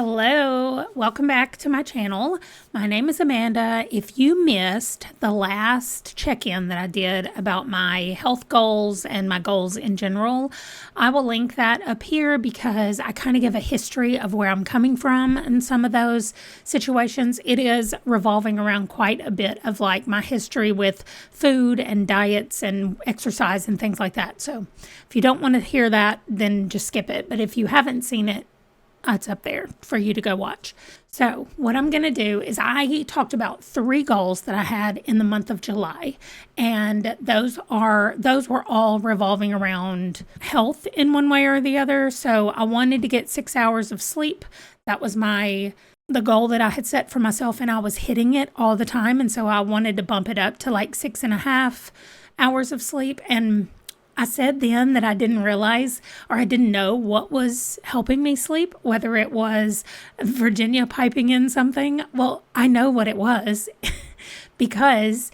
Hello, welcome back to my channel. My name is Amanda. If you missed the last check-in that I did about my health goals and my goals in general, I will link that up here because I kind of give a history of where I'm coming from in some of those situations. It is revolving around quite a bit of like my history with food and diets and exercise and things like that. So if you don't want to hear that, then just skip it. But if you haven't seen it, it's up there for you to go watch. So what I'm going to do is I talked about 3 goals that I had in the month of July. And those were all revolving around health in one way or the other. So I wanted to get 6 hours of sleep. That was the goal that I had set for myself, and I was hitting it all the time. And so I wanted to bump it up to like 6.5 hours of sleep. And I said then that I didn't realize, or I didn't know what was helping me sleep, whether it was Virginia piping in something. Well, I know what it was because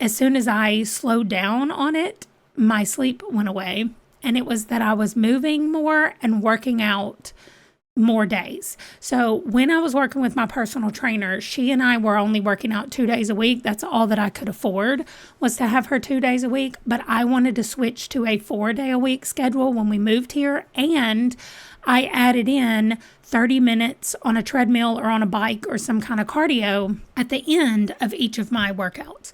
as soon as I slowed down on it, my sleep went away. And it was that I was moving more and working out more days. So when I was working with my personal trainer, she and I were only working out 2 days a week. That's all that I could afford, was to have her 2 days a week. But I wanted to switch to a 4-day-a-week schedule when we moved here. And I added in 30 minutes on a treadmill or on a bike or some kind of cardio at the end of each of my workouts.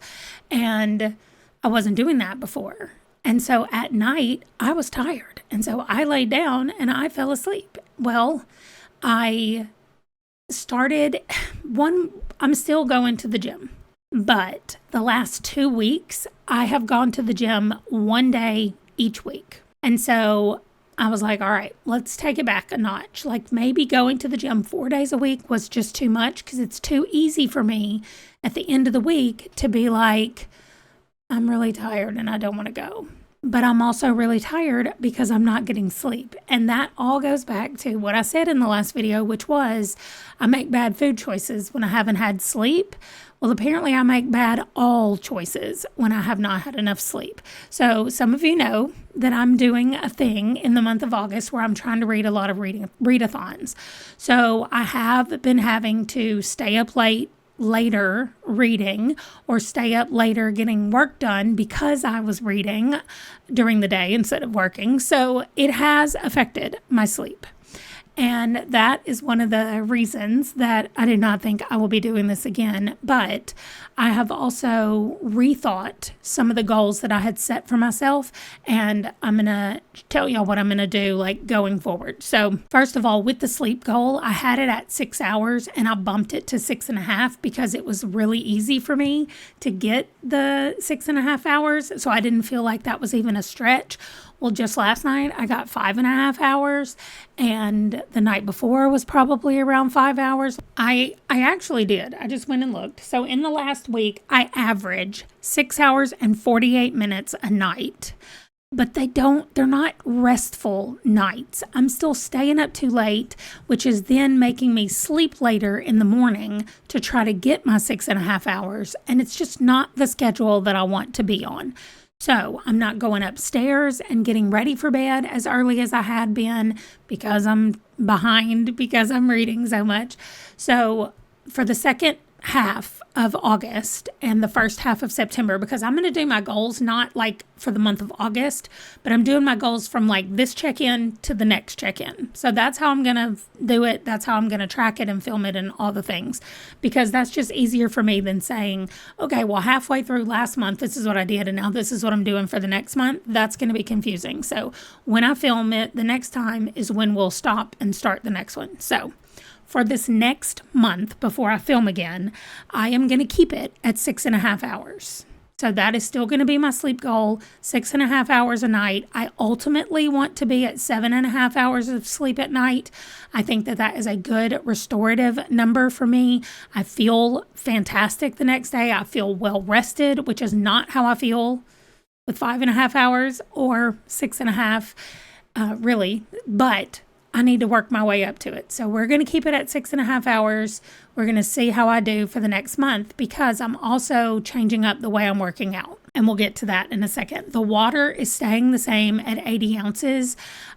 And I wasn't doing that before. And so at night, I was tired. And so I laid down and I fell asleep. Well, I'm still going to the gym. But the last 2 weeks, I have gone to the gym 1 day each week. And so I was like, all right, let's take it back a notch. Like maybe going to the gym 4 days a week was just too much because it's too easy for me at the end of the week to be like, I'm really tired and I don't want to go. But I'm also really tired because I'm not getting sleep. And that all goes back to what I said in the last video, which was I make bad food choices when I haven't had sleep. Well, apparently I make bad all choices when I have not had enough sleep. So some of you know that I'm doing a thing in the month of August where I'm trying to read a lot of readathons. So I have been having to stay up later reading or stay up later getting work done because I was reading during the day instead of working. So it has affected my sleep. And that is one of the reasons that I did not think I will be doing this again. But I have also rethought some of the goals that I had set for myself. And I'm going to tell y'all what I'm going to do like going forward. So first of all, with the sleep goal, I had it at 6 hours and I bumped it to 6.5 because it was really easy for me to get the 6.5 hours. So I didn't feel like that was even a stretch. Well, just last night, I got 5.5 hours, and the night before was probably around 5 hours. I actually did. I just went and looked. So in the last week, I average 6 hours and 48 minutes a night. But they're not restful nights. I'm still staying up too late, which is then making me sleep later in the morning to try to get my 6.5 hours. And it's just not the schedule that I want to be on. So I'm not going upstairs and getting ready for bed as early as I had been because I'm behind because I'm reading so much. So for the second half of August and the first half of September, because I'm going to do my goals not like for the month of August, but I'm doing my goals from like this check-in to the next check-in. So that's how I'm going to do it. That's how I'm going to track it and film it and all the things, because that's just easier for me than saying, okay, well, halfway through last month, this is what I did, and now this is what I'm doing for the next month. That's going to be confusing. So when I film it, the next time is when we'll stop and start the next one. So for this next month, before I film again, I am going to keep it at 6.5 hours. So that is still going to be my sleep goal, 6.5 hours a night. I ultimately want to be at 7.5 hours of sleep at night. I think that that is a good restorative number for me. I feel fantastic the next day. I feel well rested, which is not how I feel with 5.5 hours or 6.5, really. But I need to work my way up to it. So we're going to keep it at 6.5 hours. We're going to see how I do for the next month because I'm also changing up the way I'm working out. and we'll get to that in a second. The water is staying the same at 80 ounces.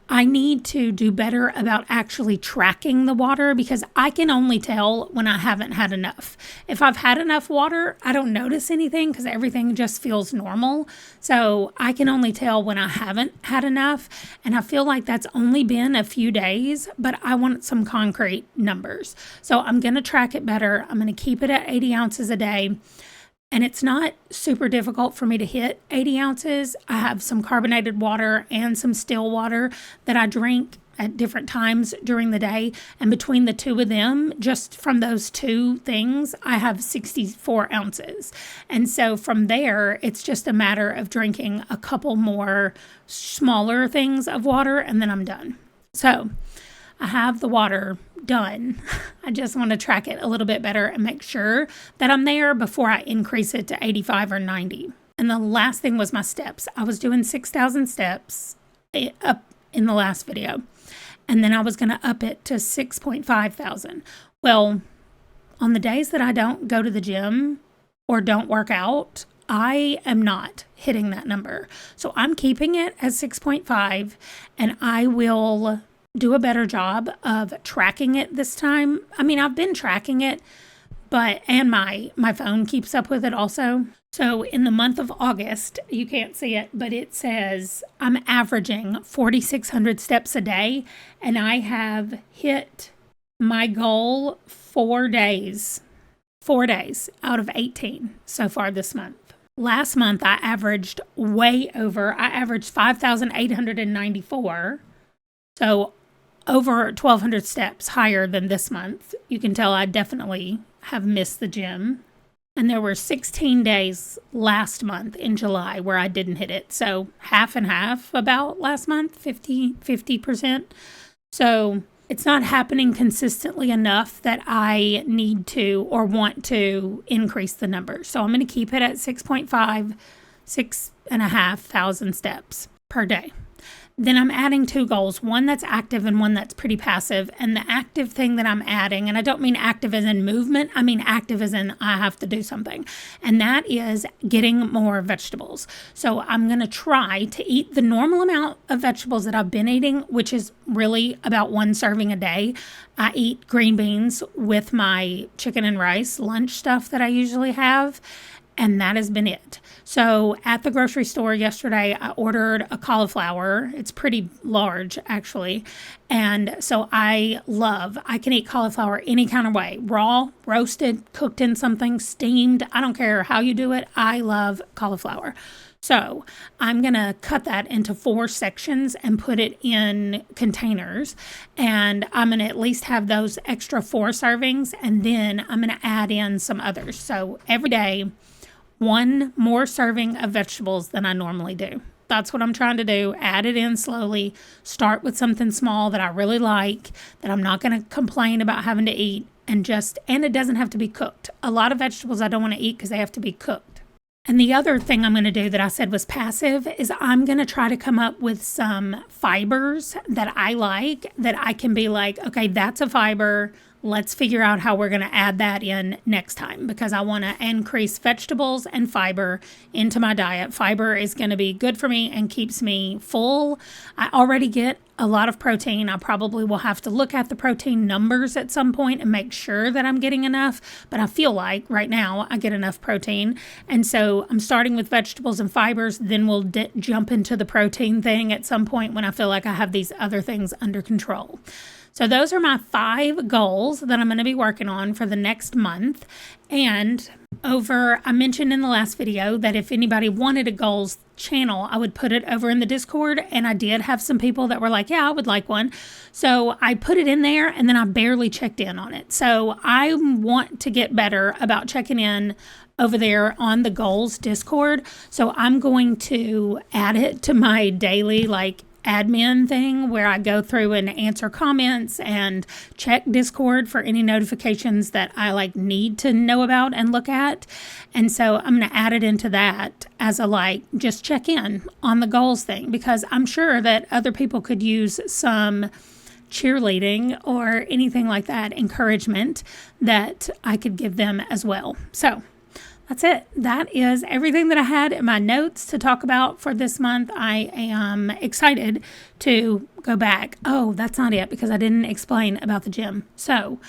I need to do better about actually tracking the water because I can only tell when I haven't had enough. If I've had enough water, I don't notice anything because everything just feels normal. So I can only tell when I haven't had enough. And I feel like that's only been a few days, but I want some concrete numbers. So I'm going to track it better. I'm going to keep it at 80 ounces a day. And it's not super difficult for me to hit 80 ounces. I have some carbonated water and some still water that I drink at different times during the day. And between the two of them, just from those two things, I have 64 ounces. And so from there, it's just a matter of drinking a couple more smaller things of water and then I'm done. So I have the water done. I just want to track it a little bit better and make sure that I'm there before I increase it to 85 or 90. And the last thing was my steps. I was doing 6,000 steps up in the last video. And then I was going to up it to 6.5 thousand. Well, on the days that I don't go to the gym or don't work out, I am not hitting that number. So I'm keeping it at 6.5 and I will do a better job of tracking it this time. I mean, I've been tracking it, and my phone keeps up with it also. So in the month of August, you can't see it, but it says I'm averaging 4,600 steps a day, and I have hit my goal 4 days out of 18 so far this month. Last month, I averaged way over. I averaged 5,894. So over 1,200 steps higher than this month. You can tell I definitely have missed the gym. And there were 16 days last month in July where I didn't hit it. So half and half about last month, 50%. So it's not happening consistently enough that I need to or want to increase the numbers. So I'm going to keep it at 6.5 thousand steps per day. Then I'm adding 2 goals, one that's active and one that's pretty passive. And the active thing that I'm adding, and I don't mean active as in movement, I mean active as in I have to do something. And that is getting more vegetables. So I'm going to try to eat the normal amount of vegetables that I've been eating, which is really about 1 serving a day. I eat green beans with my chicken and rice lunch stuff that I usually have. And that has been it. So at the grocery store yesterday, I ordered a cauliflower. It's pretty large, actually. And so I can eat cauliflower any kind of way. Raw, roasted, cooked in something, steamed. I don't care how you do it. I love cauliflower. So I'm going to cut that into 4 sections and put it in containers. And I'm going to at least have those extra 4 servings. And then I'm going to add in some others. So every day, 1 more serving of vegetables than I normally do. That's what I'm trying to do. Add it in slowly. Start with something small that I really like, that I'm not going to complain about having to eat, and it doesn't have to be cooked. A lot of vegetables I don't want to eat because they have to be cooked. And the other thing I'm going to do that I said was passive is I'm going to try to come up with some fibers that I like, that I can be like, okay, that's a fiber. Let's figure out how we're going to add that in next time, because I want to increase vegetables and fiber into my diet. Fiber is going to be good for me and keeps me full. I already get a lot of protein. I probably will have to look at the protein numbers at some point and make sure that I'm getting enough. But I feel like right now I get enough protein. And so I'm starting with vegetables and fibers. Then we'll jump into the protein thing at some point when I feel like I have these other things under control. So those are my 5 goals that I'm going to be working on for the next month. And I mentioned in the last video that if anybody wanted a goals channel, I would put it over in the Discord. And I did have some people that were like, yeah, I would like one. So I put it in there and then I barely checked in on it. So I want to get better about checking in over there on the goals Discord. So I'm going to add it to my daily admin thing where I go through and answer comments and check Discord for any notifications that I need to know about and look at. And so I'm going to add it into that as a just check in on the goals thing, because I'm sure that other people could use some cheerleading or anything like that, encouragement that I could give them as well. So that's it. That is everything that I had in my notes to talk about for this month. I am excited to go back. Oh, that's not it, because I didn't explain about the gym. So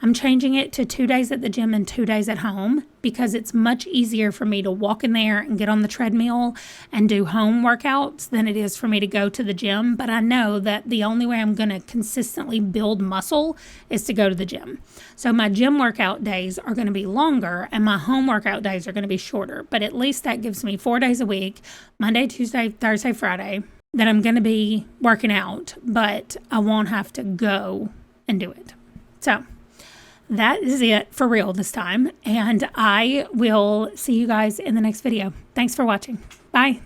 I'm changing it to 2 days at the gym and 2 days at home, because it's much easier for me to walk in there and get on the treadmill and do home workouts than it is for me to go to the gym. But I know that the only way I'm going to consistently build muscle is to go to the gym. So my gym workout days are going to be longer and my home workout days are going to be shorter. But at least that gives me 4 days a week, Monday, Tuesday, Thursday, Friday, that I'm going to be working out, but I won't have to go and do it. So that is it for real this time, and I will see you guys in the next video. Thanks for watching. Bye.